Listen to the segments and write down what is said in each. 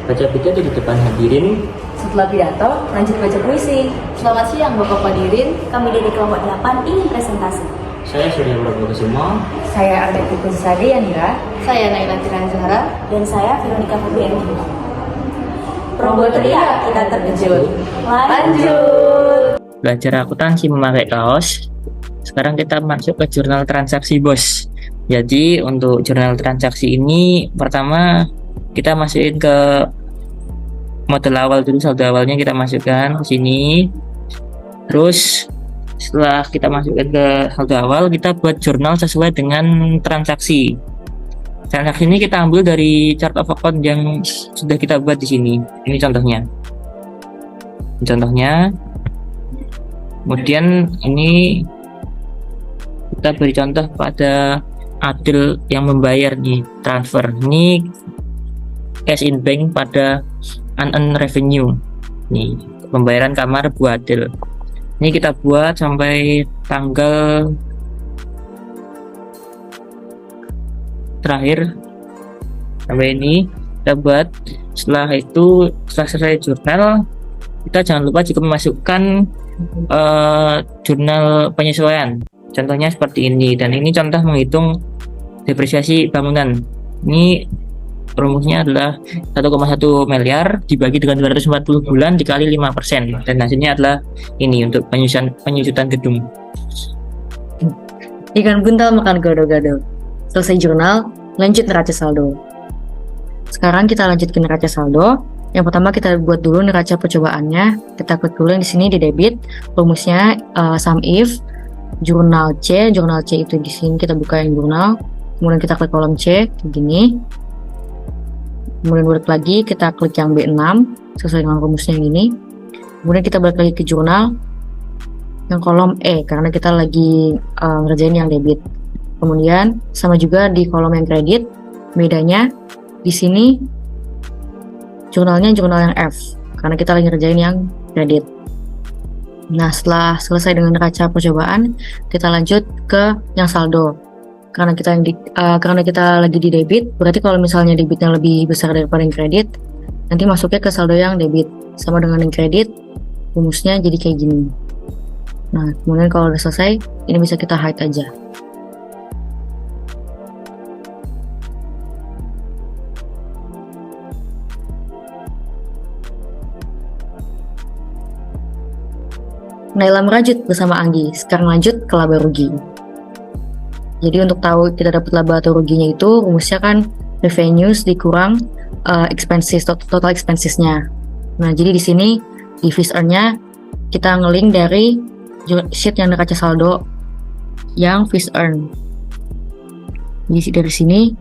baca pidato di depan hadirin. Setelah pidato, lanjut baca puisi. Selamat siang Bapak Hadirin, kami dari kelompok 8 ingin presentasi. Saya Surya Prabowo. Saya Arda Kusade Yanira. Saya Naila Tiran Zahra. Dan saya Veronica Febriani. Probo teriak, kita terkejut. Lanjut. Belajar akuntansi memakai kaos. Sekarang kita masuk ke jurnal transaksi, bos. Jadi untuk jurnal transaksi ini pertama kita masukin ke model awal dulu, saldo awalnya kita masukkan ke sini. Terus setelah kita masukkan ke saldo awal, kita buat jurnal sesuai dengan transaksi. Transaksi ini kita ambil dari chart of account yang sudah kita buat di sini. Ini contohnya. Kemudian ini kita beri contoh pada Adil yang membayar nih, transfer. Ini cash in bank pada unearned revenue. Nih, pembayaran kamar buat Adil. Ini kita buat sampai tanggal terakhir. Sampai ini kita buat. Setelah itu, setelah selesai jurnal, kita jangan lupa juga memasukkan jurnal penyesuaian. Contohnya seperti ini, dan ini contoh menghitung depresiasi bangunan. Ini rumusnya adalah 1,1 miliar dibagi dengan 240 bulan dikali 5%, dan hasilnya adalah ini untuk penyusutan gedung. Ikan buntal makan gado-gado. Selesai jurnal, lanjut neraca saldo. Sekarang kita lanjut ke neraca saldo. Yang pertama kita buat dulu neraca percobaannya. Kita klik dulu yang di sini di debit. Rumusnya sum if jurnal C itu di sini kita buka yang jurnal. Kemudian kita klik kolom C kayak gini. Kemudian balik lagi kita klik yang B6 sesuai dengan rumusnya yang ini. Kemudian kita balik lagi ke jurnal yang kolom E karena kita lagi ngerjain yang debit. Kemudian sama juga di kolom yang kredit, bedanya di sini jurnalnya jurnal yang F karena kita lagi ngerjain yang kredit. Nah, setelah selesai dengan neraca percobaan, kita lanjut ke yang saldo. Karena kita lagi di debit, berarti kalau misalnya debitnya lebih besar daripada yang kredit, nanti masuknya ke saldo yang debit. Sama dengan yang kredit, rumusnya jadi kayak gini. Nah, kemudian kalau udah selesai, ini bisa kita hide aja. Naila merajut bersama Anggi. Sekarang lanjut ke laba rugi. Jadi untuk tahu kita dapat laba atau ruginya itu rumusnya kan revenues dikurang expenses, total expensesnya. Nah, jadi di sini di fees earn-nya kita ngelink dari sheet yang neraca saldo yang fees earn. Jadi dari sini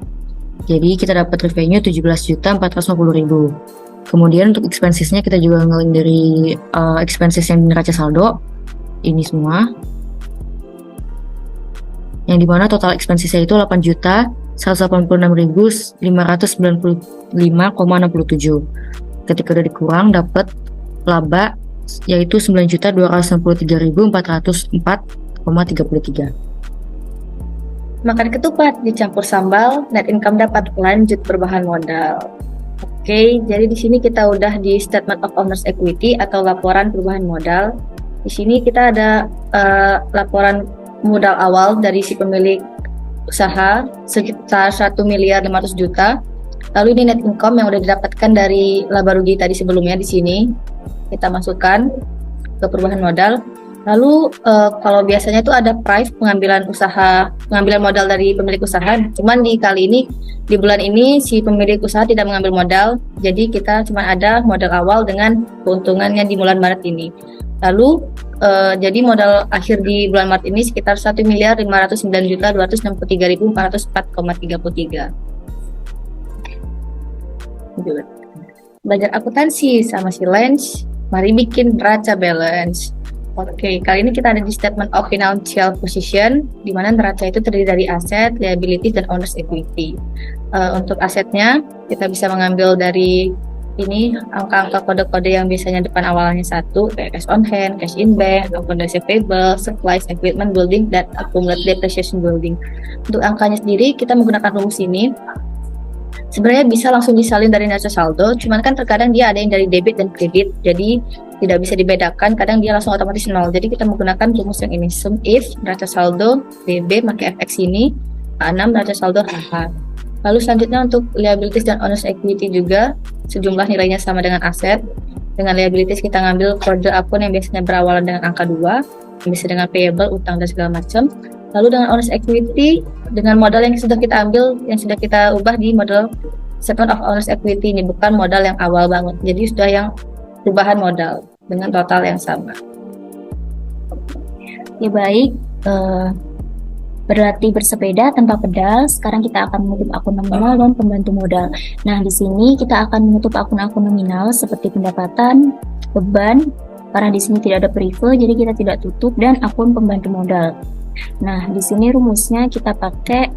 jadi kita dapat revenue 17.450.000. Kemudian untuk expensesnya kita juga ngelink dari expenses yang di neraca saldo ini semua. Yang dimana total expensesnya itu 8.186.595,67. Ketika udah dikurang dapat laba yaitu 9.293.404,33. Makan ketupat dicampur sambal, net income dapat lanjut berbahan modal. Oke, jadi di sini kita udah di statement of owner's equity atau laporan perubahan modal. Di sini kita ada laporan modal awal dari si pemilik usaha sekitar 1.500.000.000. Lalu ini net income yang udah didapatkan dari laba rugi tadi sebelumnya di sini kita masukkan ke perubahan modal. Lalu kalau biasanya itu ada price pengambilan modal dari pemilik usaha. Cuman di kali ini di bulan ini si pemilik usaha tidak mengambil modal. Jadi kita cuma ada modal awal dengan keuntungannya di bulan Maret ini. Lalu jadi modal akhir di bulan Maret ini sekitar 1.509.263.404,33. Belajar akuntansi sama si Lens, mari bikin neraca balance. Oke, kali ini kita ada di statement of financial position, di mana neraca itu terdiri dari aset, liabilities, dan owner's equity. Untuk asetnya, kita bisa mengambil dari ini angka-angka kode-kode yang biasanya depan awalnya 1, kayak cash on hand, cash in bank, account receivable, supplies, equipment, building, dan accumulated depreciation building. Untuk angkanya sendiri, kita menggunakan rumus ini. Sebenarnya bisa langsung disalin dari neraca saldo, cuman kan terkadang dia ada yang dari debit dan kredit, jadi tidak bisa dibedakan, kadang dia langsung otomatis nol. Jadi kita menggunakan rumus yang ini, sum if neraca saldo DB pakai FX ini, A6 neraca saldo HH. Lalu selanjutnya untuk liabilities dan owner's equity juga, sejumlah nilainya sama dengan aset. Dengan liabilities kita ngambil kode akun yang biasanya berawalan dengan angka 2, yang bisa dengan payable, utang, dan segala macam. Lalu dengan owner's equity, dengan modal yang sudah kita ambil, yang sudah kita ubah di model statement of owner's equity ini, bukan modal yang awal banget. Jadi sudah yang perubahan modal dengan total yang sama. Ya baik, berlatih bersepeda tanpa pedal. Sekarang kita akan menutup akun nominal dan pembantu modal. Nah, di sini kita akan menutup akun-akun nominal seperti pendapatan, beban, karena di sini tidak ada periode, jadi kita tidak tutup, dan akun pembantu modal. Nah, di sini rumusnya kita pakai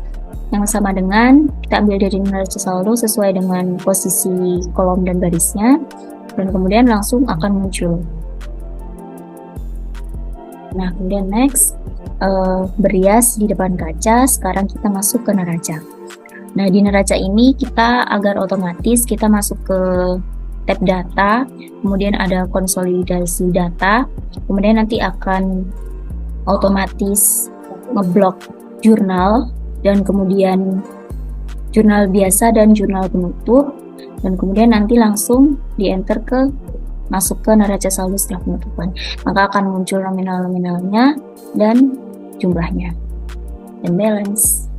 yang sama dengan, kita ambil dari neraca saldo sesuai dengan posisi kolom dan barisnya, dan kemudian langsung akan muncul. Nah, kemudian next, berias di depan kaca. Sekarang kita masuk ke neraca. Nah, di neraca ini kita agar otomatis kita masuk ke tab data, kemudian ada konsolidasi data, kemudian nanti akan otomatis ngeblok jurnal, dan kemudian jurnal biasa dan jurnal penutup, dan kemudian nanti langsung di enter ke masuk ke neraca saldo setelah penutupan, maka akan muncul nominal-nominalnya dan jumlahnya dan balance.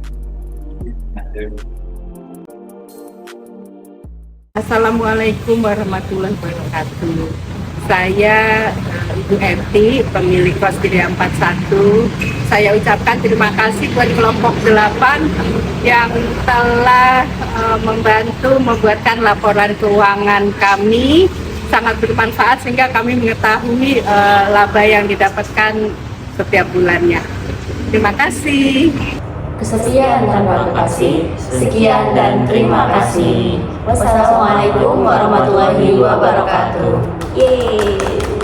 Assalamualaikum warahmatullahi wabarakatuh. Saya Ibu Eti, pemilik kos Gede 41. Saya ucapkan terima kasih buat kelompok 8 yang telah membantu membuatkan laporan keuangan kami. Sangat bermanfaat sehingga kami mengetahui laba yang didapatkan setiap bulannya. Terima kasih. Kesekian dan terima kasih. Sekian dan terima kasih. Wassalamualaikum warahmatullahi wabarakatuh. Yeay.